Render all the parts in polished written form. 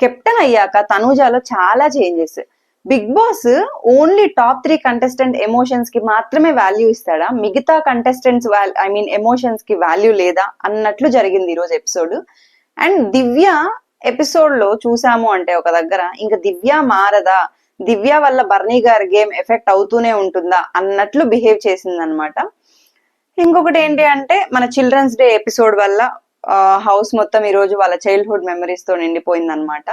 Captain అయ్యాక తనూజాలో చాలా changes. Bigg Boss only top 3 contestant emotions కి మాత్రమే వాల్యూ ఇస్తాడా, మిగతా కంటెస్టెంట్స్ ఎమోషన్స్ కి వాల్యూ లేదా అన్నట్లు జరిగింది ఈ రోజు ఎపిసోడ్. అండ్ దివ్య ఎపిసోడ్ లో చూసాము అంటే ఒక దగ్గర ఇంకా దివ్య మారదా, దివ్య వల్ల బర్నీ గారి గేమ్ ఎఫెక్ట్ అవుతూనే ఉంటుందా అన్నట్లు బిహేవ్ చేసింది అనమాట. ఇంకొకటి ఏంటి అంటే మన చిల్డ్రన్స్ డే ఎపిసోడ్ వల్ల హౌస్ మొత్తం ఈ రోజు వాళ్ళ చైల్డ్హుడ్ మెమరీస్ తో నిండిపోయింది అనమాట.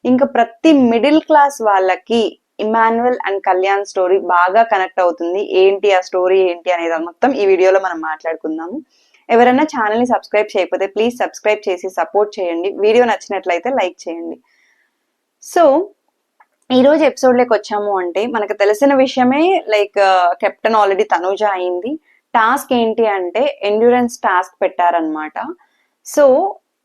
ఇంకా ప్రతి మిడిల్ క్లాస్ వాళ్ళకి ఇమాన్యుయల్ అండ్ కళ్యాణ్ స్టోరీ బాగా కనెక్ట్ అవుతుంది. ఏంటి ఆ స్టోరీ ఏంటి అనేది మొత్తం ఈ వీడియోలో మనం మాట్లాడుకుందాము. ఎవరైనా ఛానల్ ని సబ్స్క్రైబ్ చేయకపోతే ప్లీజ్ సబ్స్క్రైబ్ చేసి సపోర్ట్ చేయండి. వీడియో నచ్చినట్లయితే లైక్ చేయండి. సో ఈ రోజు ఎపిసోడ్ లోకి వచ్చాము అంటే మనకు తెలిసిన విషయమే, లైక్ కెప్టెన్ ఆల్రెడీ తనూజ అయింది. టాస్క్ ఏంటి అంటే ఎండ్యూరెన్స్ టాస్క్ పెట్టారనమాట. సో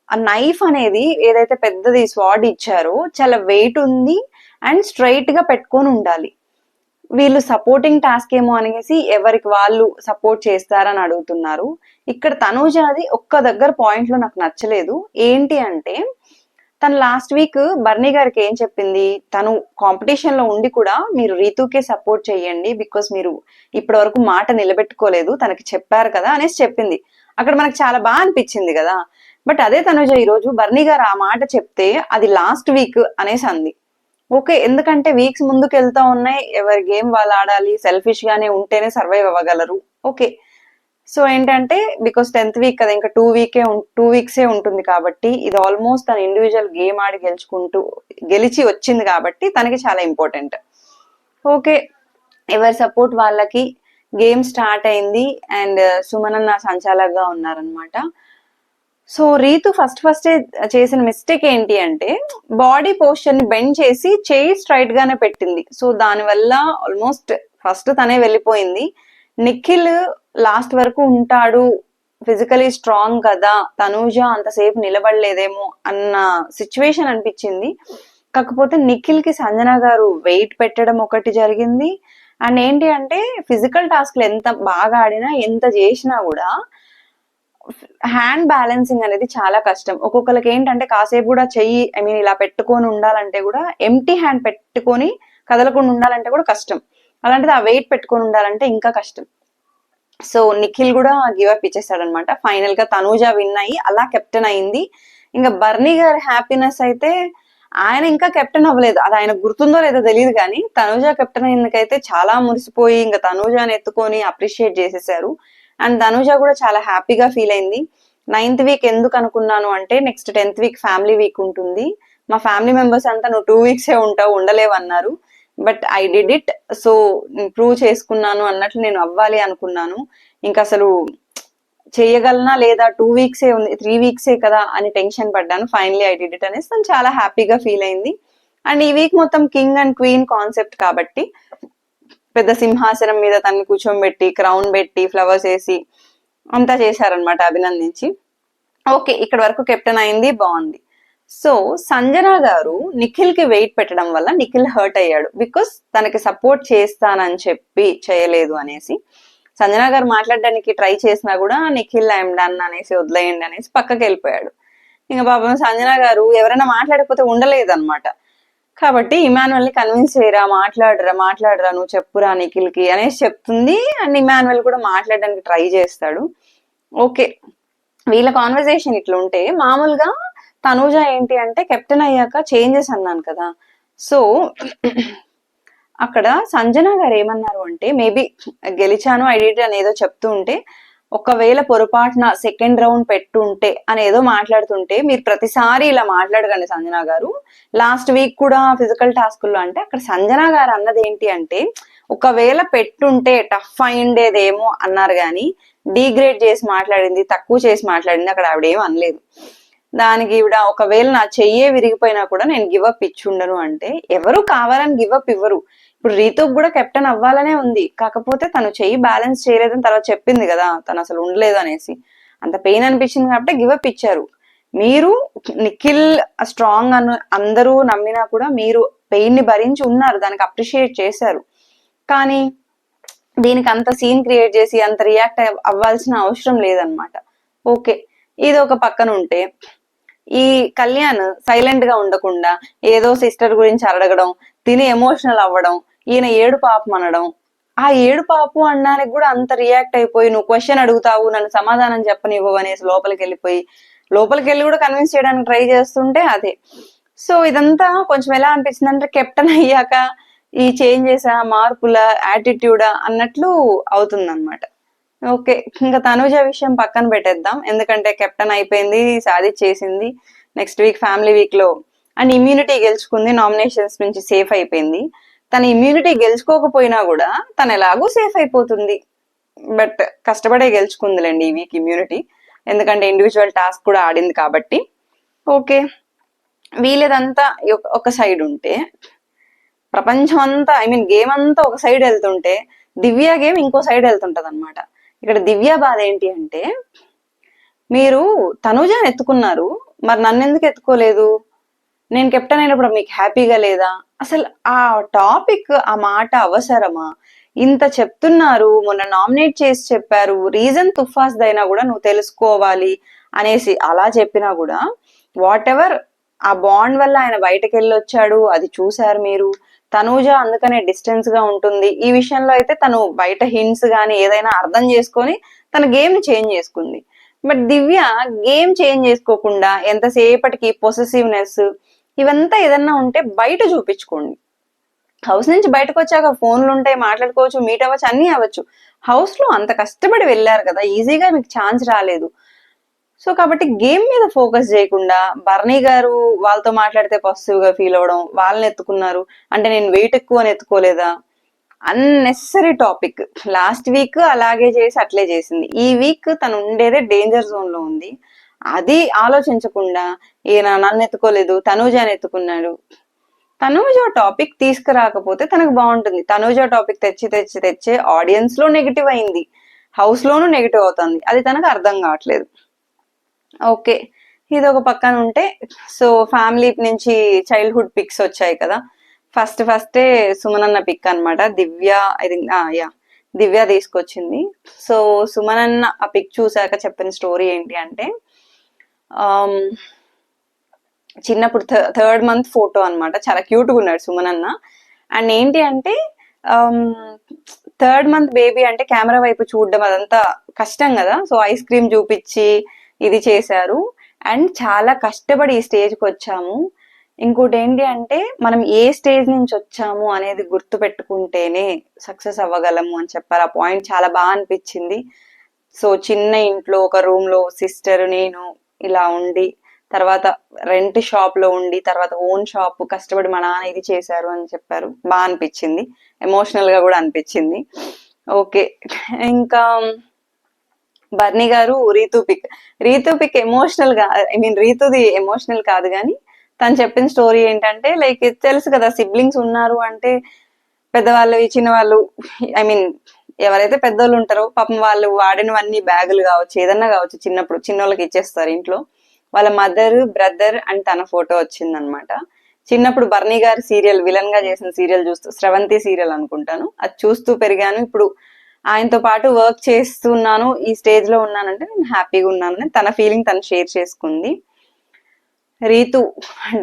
ఆ నైఫ్ అనేది ఏదైతే పెద్దది స్వాడ్ ఇచ్చారో చాలా వెయిట్ ఉంది అండ్ స్ట్రైట్ గా పెట్టుకొని ఉండాలి. వీళ్ళు సపోర్టింగ్ టాస్క్ ఏమో అనేసి ఎవరికి వాళ్ళు సపోర్ట్ చేస్తారని అడుగుతున్నారు. ఇక్కడ తనూజాది ఒక్క దగ్గర పాయింట్ లో నాకు నచ్చలేదు. ఏంటి అంటే తను లాస్ట్ వీక్ బర్నీ గారికి ఏం చెప్పింది, తను కాంపిటీషన్ లో ఉండి కూడా మీరు రీతుకే సపోర్ట్ చేయండి బికాస్ మీరు ఇప్పటి వరకు మాట నిలబెట్టుకోలేదు, తనకి చెప్పారు కదా అనేసి చెప్పింది. అక్కడ మనకు చాలా బాగా అనిపించింది కదా. బట్ అదే తనుజ ఈ రోజు బర్నీ గారు ఆ మాట చెప్తే అది లాస్ట్ వీక్ అనేసి అంది. ఓకే, ఎందుకంటే వీక్స్ ముందుకు వెళ్తా ఉన్నాయి, ఎవరి గేమ్ వాళ్ళు ఆడాలి, సెల్ఫిష్ గానే ఉంటేనే సర్వైవ్ అవ్వగలరు. ఓకే, సో ఏంటంటే బికాస్ 10th వీక్ కదా, ఇంకా 2 వీక్సే ఉంటుంది కాబట్టి ఇది ఆల్మోస్ట్ తన ఇండివిజువల్ గేమ్ ఆడి గెలిచి వచ్చింది కాబట్టి తనకి చాలా ఇంపార్టెంట్. ఓకే, ఎవరి సపోర్ట్ వాళ్ళకి. గేమ్ స్టార్ట్ అయింది అండ్ సుమనన్న సంచాలకుగా ఉన్నారనమాట. సో రీతు ఫస్ట్ చేసిన మిస్టేక్ ఏంటి అంటే బాడీ పోస్చర్ ని బెండ్ చేసి చేయి స్ట్రైట్ గానే పెట్టింది. సో దానివల్ల ఆల్మోస్ట్ ఫస్ట్ తనే వెళ్ళిపోయింది. నిఖిల్ లాస్ట్ వరకు ఉంటాడు, ఫిజికలీ స్ట్రాంగ్ కదా, తనూజ అంతసేపు నిలబడలేదేమో అన్న సిచ్యువేషన్ అనిపించింది. కాకపోతే నిఖిల్ కి సంజన గారు వెయిట్ పెట్టడం ఒకటి జరిగింది. అండ్ ఏంటి అంటే ఫిజికల్ టాస్క్లు ఎంత బాగా ఆడినా ఎంత చేసినా కూడా హ్యాండ్ బ్యాలెన్సింగ్ అనేది చాలా కష్టం. ఒక్కొక్కరికి ఏంటంటే కాసేపు కూడా చెయ్యి ఇలా పెట్టుకొని ఉండాలంటే కూడా, ఎంటీ హ్యాండ్ పెట్టుకొని కదలకుండా ఉండాలంటే కూడా కష్టం. అలాంటిది ఆ వెయిట్ పెట్టుకొని ఉండాలంటే ఇంకా కష్టం. సో నిఖిల్ కూడా గివ్ అప్ ఇచ్చేస్తాడనమాట. ఫైనల్ గా తనూజ విన్ అయ్యి అలా కెప్టెన్ అయింది. ఇంకా బర్నీ గారి హ్యాపీనెస్ అయితే ఆయన ఇంకా కెప్టెన్ అవ్వలేదు, అది ఆయన గుర్తుందో లేదో తెలియదు కానీ తనూజ కెప్టెన్ అయిందకైతే చాలా మురిసిపోయి ఇంకా తనూజని ఎత్తుకొని అప్రిషియేట్ చేసేసారు. అండ్ తనూజ కూడా చాలా హ్యాపీగా ఫీల్ అయింది. 9th వీక్ ఎందుకు అనుకున్నాను అంటే next 10th week family week ఉంటుంది, మా ఫ్యామిలీ మెంబర్స్ అంతా నువ్వు 2 వీక్సే ఉంటావు, ఉండలేవు అన్నారు. But I did it. So prove చేసుకున్నాను అన్నట్లు నేను అవ్వాలి అనుకున్నాను. ఇంకా అసలు చేయగలనా లేదా, 2 వీక్సే ఉంది, 3 వీక్సే కదా అని టెన్షన్ పడ్డాను. ఫైనలీ ఐ డిడ్ ఇట్ అనేసి తను చాలా హ్యాపీగా ఫీల్ అయింది. అండ్ ఈ వీక్ మొత్తం కింగ్ అండ్ క్వీన్ కాన్సెప్ట్ కాబట్టి పెద్ద సింహాసనం మీద తనని కూర్చోబెట్టి క్రౌన్ పెట్టి ఫ్లవర్స్ వేసి అంతా చేశారనమాట అభినందించి. ఓకే, ఇక్కడ వరకు కెప్టెన్ అయింది, బాగుంది. సో సంజన గారు నిఖిల్ కి వెయిట్ పెట్టడం వల్ల నిఖిల్ హర్ట్ అయ్యాడు బికాస్ తనకి సపోర్ట్ చేస్తానని చెప్పి చేయలేదు అనేసి. సంజన గారు మాట్లాడడానికి ట్రై చేసినా కూడా నిఖిల్ ఐఎమ్ డన్ అనేసి వదిలేయండి అనేసి పక్కకి వెళ్ళిపోయాడు. ఇంకా పాపం సంజన గారు ఎవరైనా మాట్లాడకపోతే ఉండలేదు అనమాట. కాబట్టి ఇమాన్యుయల్ ని కన్విన్స్ చేయరా, మాట్లాడరా నువ్వు చెప్పురా నిఖిల్ కి అనేసి చెప్తుంది. అండ్ ఇమాన్యుయల్ కూడా మాట్లాడడానికి ట్రై చేస్తాడు. ఓకే, వీళ్ళ కాన్వర్సేషన్ ఇట్లా ఉంటే మామూలుగా తనూజ ఏంటి అంటే కెప్టెన్ అయ్యాక చేంజెస్ అన్నాను కదా. సో అక్కడ సంజన గారు ఏమన్నారు అంటే మేబీ గెలిచాను ఐడియా అని ఏదో చెప్తూ ఉంటే, ఒకవేళ పొరపాటున సెకండ్ రౌండ్ పెట్టుంటే అని ఏదో మాట్లాడుతుంటే మీరు ప్రతిసారి ఇలా మాట్లాడకండి సంజన గారు. లాస్ట్ వీక్ కూడా ఫిజికల్ టాస్కుల్లో అంటే అక్కడ సంజన గారు అన్నది ఏంటి అంటే ఒకవేళ పెట్టుంటే టఫ్ అయిండేదేమో అన్నారు కానీ డీగ్రేడ్ చేసి మాట్లాడింది, తక్కువ చేసి మాట్లాడింది అక్కడ ఆవిడ ఏం అనలేదు. దానికి ఈవిడ ఒకవేళ నా చెయ్యే విరిగిపోయినా కూడా నేను గివప్ ఇచ్చుండను అంటే ఎవరు కావాలని గివప్ ఇవ్వరు. ఇప్పుడు రీతుకు కూడా కెప్టెన్ అవ్వాలనే ఉంది, కాకపోతే తను చెయ్యి బ్యాలెన్స్ చేయలేదని తర్వాత చెప్పింది కదా, తను అసలు ఉండలేదు అనేసి. అంత పెయిన్ అనిపించింది కాబట్టి గివప్ ఇచ్చారు. మీరు నిఖిల్ స్ట్రాంగ్ అందరూ నమ్మినా కూడా మీరు పెయిన్ ని భరించి ఉన్నారు, దానికి అప్రిషియేట్ చేశారు. కానీ దీనికి అంత సీన్ క్రియేట్ చేసి అంత రియాక్ట్ అవ్వాల్సిన అవసరం లేదనమాట. ఓకే, ఇది ఒక పక్కన ఉంటే ఈ కళ్యాణ్ సైలెంట్ గా ఉండకుండా ఏదో సిస్టర్ గురించి అడగడం, తిని ఎమోషనల్ అవ్వడం, ఈయన ఏడు పాపం అనడం, ఆ ఏడు పాపు అనడానికి కూడా అంత రియాక్ట్ అయిపోయి నువ్వు క్వశ్చన్ అడుగుతావు నన్ను సమాధానం చెప్పనివ్వవు అనేసి లోపలికి వెళ్ళి కూడా కన్విన్స్ చేయడానికి ట్రై చేస్తుంటే అదే. సో ఇదంతా కొంచెం ఎలా అనిపించింది అంటే కెప్టెన్ అయ్యాక ఈ చేంజెసా, మార్పుల, యాటిట్యూడా అన్నట్లు అవుతుంది అనమాట. ఓకే, ఇంకా తనుజ విషయం పక్కన పెట్టేద్దాం, ఎందుకంటే కెప్టెన్ అయిపోయింది, సాధించేసింది. నెక్స్ట్ వీక్ ఫ్యామిలీ వీక్ లో అండ్ ఇమ్యూనిటీ గెలుచుకుంది, నామినేషన్స్ నుంచి సేఫ్ అయిపోయింది. తన ఇమ్యూనిటీ గెలుచుకోకపోయినా కూడా తను ఎలాగో సేఫ్ అయిపోతుంది. బట్ కష్టపడే గెలుచుకుందిలేండి ఈ వీక్ ఇమ్యూనిటీ, ఎందుకంటే ఇండివిజువల్ టాస్క్ కూడా ఆడింది కాబట్టి. ఓకే, వీళ్ళదంతా ఒక సైడ్ ఉంటే, ప్రపంచం అంతా గేమ్ అంతా ఒక సైడ్ వెళ్తుంటే దివ్య గేమ్ ఇంకో సైడ్ వెళ్తుంటది అనమాట. ఇక్కడ దివ్య బాధ ఏంటి అంటే, మీరు తనుజాని ఎత్తుకున్నారు, మరి నన్ను ఎందుకు ఎత్తుకోలేదు, నేను కెప్టెన్ అయినప్పుడు మీకు హ్యాపీగా లేదా, అసలు ఆ టాపిక్, ఆ మాట అవసరమా, ఇంత చెప్తున్నారు, మొన్న నామినేట్ చేసి చెప్పారు, రీజన్ తుఫాస్ దైనా కూడా నువ్వు తెలుసుకోవాలి అనేసి అలా చెప్పినా కూడా, వాట్ ఎవర్ ఆ బాండ్ వల్ల ఆయన బయటకు వెళ్ళొచ్చాడు, అది చూశారు మీరు. తనూజ అందుకనే డిస్టెన్స్ గా ఉంటుంది. ఈ విషయంలో అయితే తను బయట హింట్స్ గానీ ఏదైనా అర్థం చేసుకొని తన గేమ్ ని చేంజ్ చేసుకుంది. బట్ దివ్య గేమ్ చేంజ్ చేసుకోకుండా ఎంతసేపటికి పొసెసివ్నెస్ ఇవంతా ఏదన్నా ఉంటే బయట చూపించుకోండి. హౌస్ నుంచి బయటకు వచ్చాక ఫోన్లు ఉంటాయి, మాట్లాడుకోవచ్చు, మీట్ అవ్వచ్చు, అన్ని అవ్వచ్చు. హౌస్ లో అంత కష్టపడి వెళ్ళారు కదా, ఈజీగా మీకు ఛాన్స్ రాలేదు. సో కాబట్టి గేమ్ మీద ఫోకస్ చేయకుండా బర్నీ గారు వాళ్ళతో మాట్లాడితే పాజిటివ్ గా ఫీల్ అవ్వడం, వాళ్ళని ఎత్తుకున్నారు అంటే నేను వెయిట్ ఎక్కువ అని ఎత్తుకోలేదా, అన్నెసరీ టాపిక్. లాస్ట్ వీక్ అలాగే చేసి అట్లే చేసింది. ఈ వీక్ తను ఉండేదే డేంజర్ జోన్ లో ఉంది. అది ఆలోచించకుండా ఈయన నన్ను ఎత్తుకోలేదు, తనూజాని ఎత్తుకున్నాడు. తనూజ టాపిక్ తీసుకురాకపోతే తనకు బాగుంటుంది. తనూజ టాపిక్ తెచ్చే ఆడియన్స్ లో నెగిటివ్ అయింది, హౌస్ లోనూ నెగిటివ్ అవుతుంది. అది తనకు అర్థం కావట్లేదు. ఓకే, ఇది ఒక పక్కన ఉంటే, సో ఫ్యామిలీ నుంచి చైల్డ్హుడ్ పిక్స్ వచ్చాయి కదా. ఫస్టే సుమనన్న పిక్ అనమాట. దివ్య ఐ థింక్ దివ్య తీసుకొచ్చింది. సో సుమనన్న ఆ పిక్ చూసాక చెప్పిన స్టోరీ ఏంటి అంటే, చిన్నప్పుడు థర్డ్ మంత్ ఫోటో అనమాట. చాలా క్యూట్ గా ఉన్నాడు సుమనన్న. అండ్ ఏంటి అంటే, థర్డ్ మంత్ బేబీ అంటే కెమెరా వైపు చూడడం అదంతా కష్టం కదా. సో ఐస్ క్రీమ్ చూపించి ఇది చేశారు. అండ్ చాలా కష్టపడి ఈ స్టేజ్కి వచ్చాము. ఇంకోటి ఏంటి అంటే, మనం ఏ స్టేజ్ నుంచి వచ్చాము అనేది గుర్తు పెట్టుకుంటేనే సక్సెస్ అవ్వగలము అని చెప్పారు. ఆ పాయింట్ చాలా బాగా అనిపించింది. సో చిన్న ఇంట్లో ఒక రూమ్ లో సిస్టర్ నేను ఇలా ఉండి, తర్వాత రెంట్ షాప్ లో ఉండి, తర్వాత ఓన్ షాప్ కష్టపడి మా నాన్న ఇది చేశారు అని చెప్పారు. బాగా అనిపించింది, ఎమోషనల్ గా కూడా అనిపించింది. ఓకే, ఇంకా బర్నీ గారు రీతు పిక్ ఎమోషనల్ గా, రీతుది ఎమోషనల్ కాదు కానీ తను చెప్పిన స్టోరీ ఏంటంటే, లైక్ తెలుసు కదా, సిబ్లింగ్స్ ఉన్నారు అంటే పెద్దవాళ్ళు చిన్న వాళ్ళు, ఎవరైతే పెద్దోళ్ళు ఉంటారో పాపం వాళ్ళు వాడినవన్నీ బ్యాగులు కావచ్చు, ఏదన్నా కావచ్చు, చిన్నప్పుడు చిన్నోళ్ళకి ఇచ్చేస్తారు ఇంట్లో. వాళ్ళ మదర్, బ్రదర్ అండ్ తన ఫోటో వచ్చిందనమాట. చిన్నప్పుడు బర్నీ గారి సీరియల్, విలన్ గా చేసిన సీరియల్ చూస్తూ, స్రవంతి సీరియల్ అనుకుంటాను, అది చూస్తూ పెరిగాను. ఇప్పుడు ఆయనతో పాటు వర్క్ చేస్తున్నాను, ఈ స్టేజ్ లో ఉన్నానంటే నేను హ్యాపీగా ఉన్నానని తన ఫీలింగ్ తను షేర్ చేసుకుంది. రీతు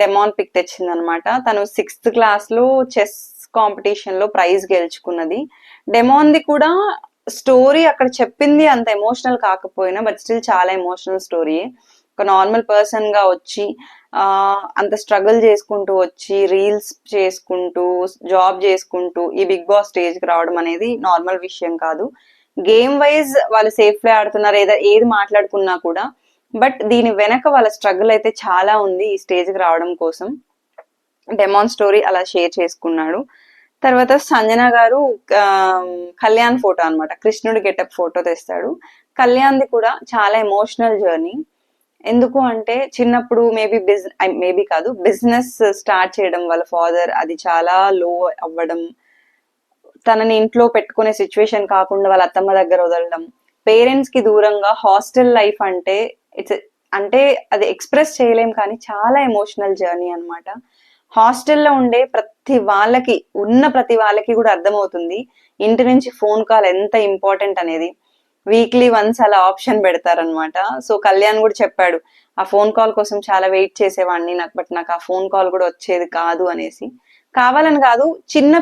డెమాన్ పిక్ తెచ్చింది అనమాట. తను 6th క్లాస్ లో చెస్ కాంపిటీషన్ లో ప్రైజ్ గెలుచుకున్నది. డెమాన్ది కూడా స్టోరీ అక్కడ చెప్పింది అంత ఎమోషనల్ కాకపోయినా బట్ స్టిల్ చాలా ఎమోషనల్ స్టోరీ. ఒక నార్మల్ పర్సన్ గా వచ్చి అంత స్ట్రగుల్ చేసుకుంటూ వచ్చి రీల్స్ చేసుకుంటూ జాబ్ చేసుకుంటూ ఈ బిగ్ బాస్ స్టేజ్ కి రావడం అనేది నార్మల్ విషయం కాదు. గేమ్ వైజ్ వాళ్ళు సేఫ్ ప్లే ఆడుతున్నారు, ఏది మాట్లాడుకున్నా కూడా, బట్ దీని వెనక వాళ్ళ స్ట్రగుల్ అయితే చాలా ఉంది ఈ స్టేజ్ కి రావడం కోసం. డెమాన్ స్టోరీ అలా షేర్ చేసుకున్నాడు. తర్వాత సంజన గారు కళ్యాణ్ ఫోటో అనమాట, కృష్ణుడి గెటప్ ఫోటో తెస్తాడు. కళ్యాణ్ది కూడా చాలా ఎమోషనల్ జర్నీ. ఎందుకు అంటే చిన్నప్పుడు మేబీ కాదు, బిజినెస్ స్టార్ట్ చేయడం వాళ్ళ ఫాదర్, అది చాలా లో అవ్వడం, తనని ఇంట్లో పెట్టుకునే సిచ్యువేషన్ కాకుండా వాళ్ళ అత్తమ్మ దగ్గర వదలడం, పేరెంట్స్ కి దూరంగా హాస్టల్ లైఫ్ అంటే అది ఎక్స్ప్రెస్ చేయలేం కానీ చాలా ఎమోషనల్ జర్నీ అనమాట. హాస్టల్లో ఉండే ప్రతి వాళ్ళకి కూడా అర్థమవుతుంది ఇంటి నుంచి ఫోన్ కాల్ ఎంత ఇంపార్టెంట్ అనేది. వీక్లీ వన్స్ అలా ఆప్షన్ పెడతారనమాట. సో కళ్యాణ్ కూడా చెప్పాడు, ఆ ఫోన్ కాల్ కోసం చాలా వెయిట్ చేసేవాడిని, నాకు ఆ ఫోన్ కాల్ కూడా వచ్చేది కాదు అనేసి. కావాలని కాదు, చిన్న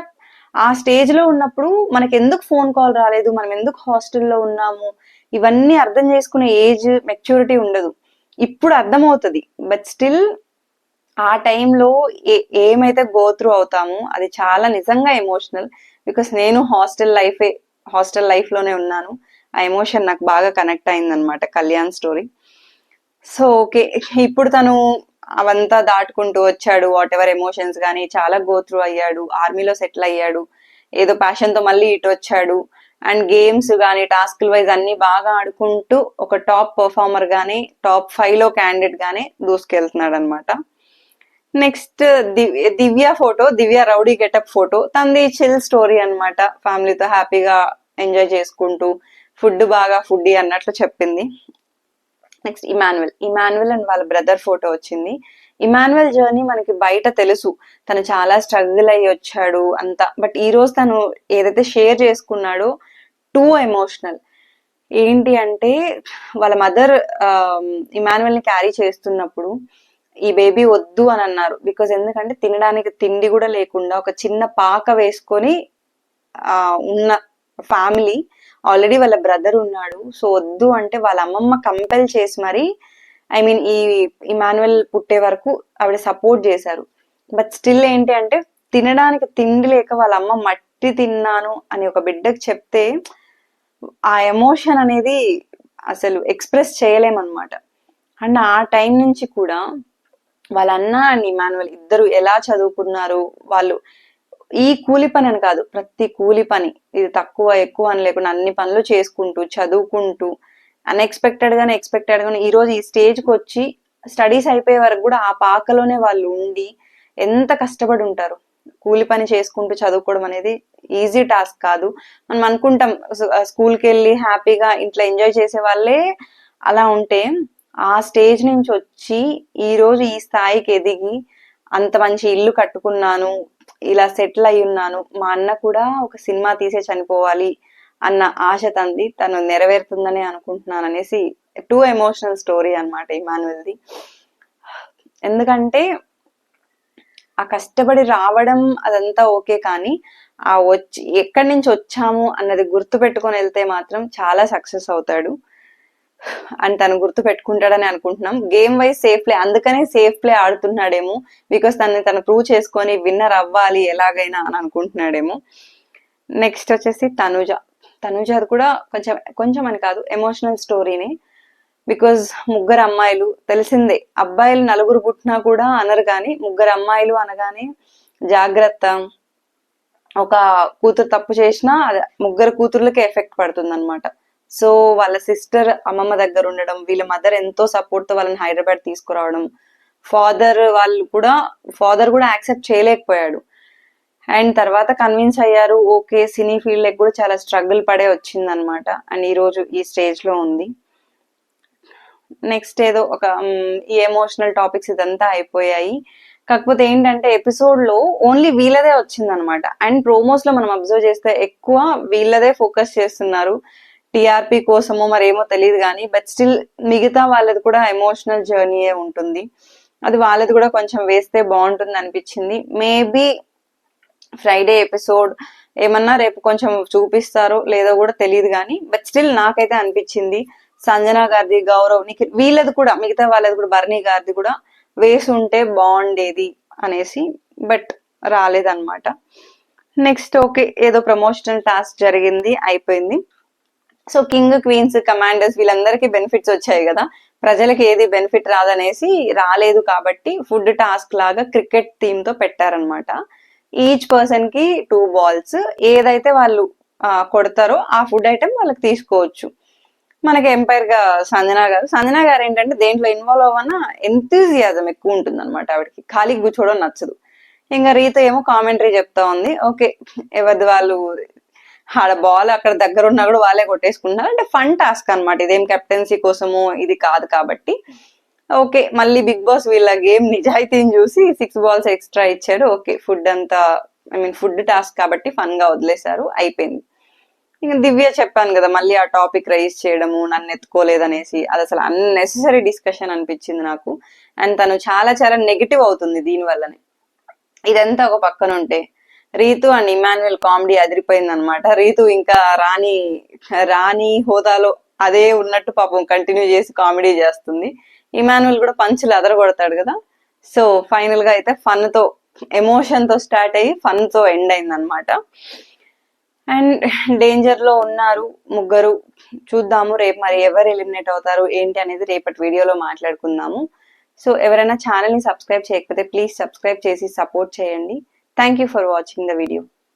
ఆ స్టేజ్ లో ఉన్నప్పుడు మనకి ఎందుకు ఫోన్ కాల్ రాలేదు, మనం ఎందుకు హాస్టల్లో ఉన్నాము, ఇవన్నీ అర్థం చేసుకునే ఏజ్ మెచ్యూరిటీ ఉండదు. ఇప్పుడు అర్థమవుతుంది, బట్ స్టిల్ ఆ టైంలో ఏమైతే గో త్రూ అవుతామో అది చాలా నిజంగా ఎమోషనల్. బికాస్ నేను హాస్టల్ లైఫ్ లోనే ఉన్నాను. ఆ ఎమోషన్ నాకు బాగా కనెక్ట్ అయింది అనమాట కళ్యాణ్ స్టోరీ. సో ఓకే, ఇప్పుడు తను అవంతా దాటుకుంటూ వచ్చాడు, వాట్ ఎవర్ ఎమోషన్స్ కానీ చాలా గో త్రూ అయ్యాడు, ఆర్మీలో సెటిల్ అయ్యాడు, ఏదో ప్యాషన్ తో మళ్ళీ ఇటు వచ్చాడు. అండ్ గేమ్స్ కానీ టాస్క్ వైజ్ అన్ని బాగా ఆడుకుంటూ ఒక టాప్ పర్ఫార్మర్ గానీ టాప్ 5 లో క్యాండిడేట్ గానీ దూసుకెళ్తున్నాడు అనమాట. నెక్స్ట్ దివ్య రౌడీ గెటప్ ఫోటో, తనది చిల్ స్టోరీ అనమాట. ఫ్యామిలీతో హ్యాపీగా ఎంజాయ్ చేసుకుంటూ బాగా ఫుడ్డీ అన్నట్లు చెప్పింది. నెక్స్ట్ ఇమాన్యువల్ అండ్ వాళ్ళ బ్రదర్ ఫోటో వచ్చింది. ఇమాన్యువల్ జర్నీ మనకి బయట తెలుసు, తను చాలా స్ట్రగుల్ అయ్యి వచ్చాడు అంతా, బట్ ఈ రోజు తను ఏదైతే షేర్ చేసుకున్నాడో టూ ఎమోషనల్. ఏంటి అంటే వాళ్ళ మదర్ ఇమాన్యువల్ ని క్యారీ చేస్తున్నప్పుడు ఈ బేబీ వద్దు అని అన్నారు. బికాజ్ ఎందుకంటే తినడానికి తిండి కూడా లేకుండా ఒక చిన్న పాక వేసుకొని ఉన్న ఫ్యామిలీ, ఆల్రెడీ వాళ్ళ బ్రదర్ ఉన్నాడు, సో వద్దు అంటే వాళ్ళ అమ్మమ్మ కంపెల్ చేసి మరి ఈ ఇమాన్యువల్ పుట్టే వరకు ఆవిడ సపోర్ట్ చేశారు. బట్ స్టిల్ ఏంటి అంటే తినడానికి తిండి లేక వాళ్ళ అమ్మ మట్టి తిన్నాను అని ఒక బిడ్డకు చెప్తే ఆ ఎమోషన్ అనేది అసలు ఎక్స్ప్రెస్ చేయలేమన్నమాట. అండ్ ఆ టైం నుంచి కూడా వాళ్ళ అన్న అండ్ ఇమాన్యువల్ ఇద్దరు ఎలా చదువుకున్నారు, వాళ్ళు ఈ కూలి పని అని కాదు, ప్రతి కూలి పని, ఇది తక్కువ ఎక్కువ అని లేకుండా అన్ని పనులు చేసుకుంటూ చదువుకుంటూ ఎక్స్పెక్టెడ్ గానే ఈ రోజు ఈ స్టేజ్ కి వచ్చి స్టడీస్ అయిపోయే వరకు కూడా ఆ పాకలోనే వాళ్ళు ఉండి ఎంత కష్టపడి ఉంటారు. కూలి పని చేసుకుంటూ చదువుకోవడం అనేది ఈజీ టాస్క్ కాదు. మనం అనుకుంటాం స్కూల్కి వెళ్ళి హ్యాపీగా ఇంట్లో ఎంజాయ్ చేసే వాళ్ళే అలా ఉంటే, ఆ స్టేజ్ నుంచి వచ్చి ఈ రోజు ఈ స్థాయికి ఎదిగి అంత మంచి ఇల్లు కట్టుకున్నాను, ఇలా సెటిల్ అయి ఉన్నాను, మా అన్న కూడా ఒక సినిమా తీసే చనిపోవాలి అన్న ఆశ తను నెరవేరుతుందని అనుకుంటున్నాను అనేసి టూ ఎమోషనల్ స్టోరీ అనమాట ఇమాన్యువల్ది. ఎందుకంటే ఆ కష్టపడి రావడం అదంతా ఓకే, కానీ ఆ ఎక్కడి నుంచి వచ్చాము అన్నది గుర్తు పెట్టుకొని వెళ్తే మాత్రం చాలా సక్సెస్ అవుతాడు అని తను గుర్తు పెట్టుకుంటాడని అనుకుంటున్నాం. గేమ్ వైజ్ సేఫ్ ప్లే, అందుకనే సేఫ్ ప్లే ఆడుతున్నాడేమో, బికాస్ తను ప్రూవ్ చేసుకొని విన్నర్ అవ్వాలి ఎలాగైనా అని అనుకుంటున్నాడేమో. నెక్స్ట్ వచ్చేసి తనుజ కూడా కొంచెం అని కాదు ఎమోషనల్ స్టోరీని. బికాజ్ ముగ్గురు అమ్మాయిలు, తెలిసిందే అబ్బాయిలు 4 పుట్టినా కూడా అనరు, కానీ ముగ్గురు అమ్మాయిలు అనగానే జాగ్రత్త, ఒక కూతురు తప్పు చేసినా ముగ్గురు కూతుర్లకి ఎఫెక్ట్ పడుతుంది అనమాట. సో వాళ్ళ సిస్టర్ అమ్మమ్మ దగ్గర ఉండడం, వీళ్ళ మదర్ ఎంతో సపోర్ట్ తో వాళ్ళని హైదరాబాద్ తీసుకురావడం, ఫాదర్ కూడా యాక్సెప్ట్ చేయలేకపోయాడు. అండ్ తర్వాత కన్విన్స్ అయ్యారు, ఓకే సినీ ఫీల్డ్ కూడా చాలా స్ట్రగుల్ పడే వచ్చింది అనమాట. అండ్ ఈ రోజు ఈ స్టేజ్ లో ఉంది. నెక్స్ట్ ఏదో ఒక ఈ ఎమోషనల్ టాపిక్స్ ఇదంతా అయిపోయాయి. కాకపోతే ఏంటంటే ఎపిసోడ్ లో ఓన్లీ వీళ్ళదే వచ్చింది అనమాట. అండ్ ప్రోమోస్ లో మనం అబ్జర్వ్ చేస్తే ఎక్కువ వీళ్ళదే ఫోకస్ చేస్తున్నారు, టిఆర్పి కోసమో మరేమో తెలియదు కానీ, బట్ స్టిల్ మిగతా వాళ్ళది కూడా ఎమోషనల్ జర్నీయే ఉంటుంది. అది వాళ్ళది కూడా కొంచెం వేస్తే బాగుంటుంది అనిపించింది. మేబీ ఫ్రైడే ఎపిసోడ్ ఏమన్నా రేపు కొంచెం చూపిస్తారో లేదో కూడా తెలియదు కానీ, బట్ స్టిల్ నాకైతే అనిపించింది సంజన గారిది, గౌరవ్, నిఖిల్ వీళ్ళది కూడా, మిగతా వాళ్ళది కూడా, బర్నీ గారిది కూడా వేసి ఉంటే బాగుండేది అనేసి, బట్ రాలేదన్నమాట. నెక్స్ట్ ఓకే, ఏదో ప్రమోషనల్ టాస్క్ జరిగింది, అయిపోయింది. సో కింగ్, క్వీన్స్, కమాండర్స్ వీళ్ళందరికీ బెనిఫిట్స్ వచ్చాయి కదా, ప్రజలకి ఏది బెనిఫిట్ రాదనేసి రాలేదు కాబట్టి ఫుడ్ టాస్క్ లాగా క్రికెట్ థీమ్ తో పెట్టారనమాట. ఈచ్ పర్సన్ కి 2 balls, ఏదైతే వాళ్ళు కొడతారో ఆ ఫుడ్ ఐటమ్ వాళ్ళకి తీసుకోవచ్చు. మనకి ఎంపైర్ గా సంజన గారు ఏంటంటే దేంట్లో ఇన్వాల్వ్ అవ్వనా ఎంతూజియాజం ఎక్కువ ఉంటుంది అనమాట, ఆవిడకి ఖాళీ కూర్చోవడం నచ్చదు. ఇంకా రీత ఏమో కామెంటరీ చెప్తా ఉంది, ఓకే ఎవరిది వాళ్ళు ఆడ బాల్ అక్కడ దగ్గర ఉన్నా కూడా వాళ్ళే కొట్టేసుకుంటున్నారు, అంటే ఫన్ టాస్క్ అనమాట, ఇదేం కెప్టెన్సీ కోసము ఇది కాదు కాబట్టి. ఓకే మళ్ళీ బిగ్ బాస్ వీళ్ళ గేమ్ నిజాయితీని చూసి 6 balls ఎక్స్ట్రా ఇచ్చాడు. ఓకే ఫుడ్ అంతా ఫుడ్ టాస్క్ కాబట్టి ఫన్ గా వదిలేశారు, అయిపోయింది. ఇంకా దివ్య చెప్పాను కదా మళ్ళీ ఆ టాపిక్ రైజ్ చేయడము నన్ను ఎత్తుకోలేదనేసి, అది అసలు అన్నెసెసరీ డిస్కషన్ అనిపించింది నాకు. అండ్ తను చాలా చాలా నెగిటివ్ అవుతుంది దీని వల్లనే. ఇదంతా ఒక పక్కన ఉంటే రీతు అండ్ ఇమాన్యుయల్ కామెడీ అదిరిపోయింది అనమాట. రీతు ఇంకా రాణి హోదాలో అదే ఉన్నట్టు పాపం కంటిన్యూ చేసి కామెడీ చేస్తుంది. ఇమాన్యుయల్ కూడా పంచులు అదరగొడతాడు కదా. సో ఫైనల్ గా అయితే ఫన్ తో, ఎమోషన్ తో స్టార్ట్ అయ్యి ఫన్ తో ఎండ్ అయింది అనమాట. అండ్ డేంజర్ లో ఉన్నారు ముగ్గురు. చూద్దాము రేపు మరి ఎవరు ఎలిమినేట్ అవుతారు ఏంటి అనేది రేపటి వీడియోలో మాట్లాడుకుందాము. సో ఎవరైనా ఛానల్ ని సబ్స్క్రైబ్ చేయకపోతే ప్లీజ్ సబ్స్క్రైబ్ చేసి సపోర్ట్ చేయండి. Thank you for watching the video.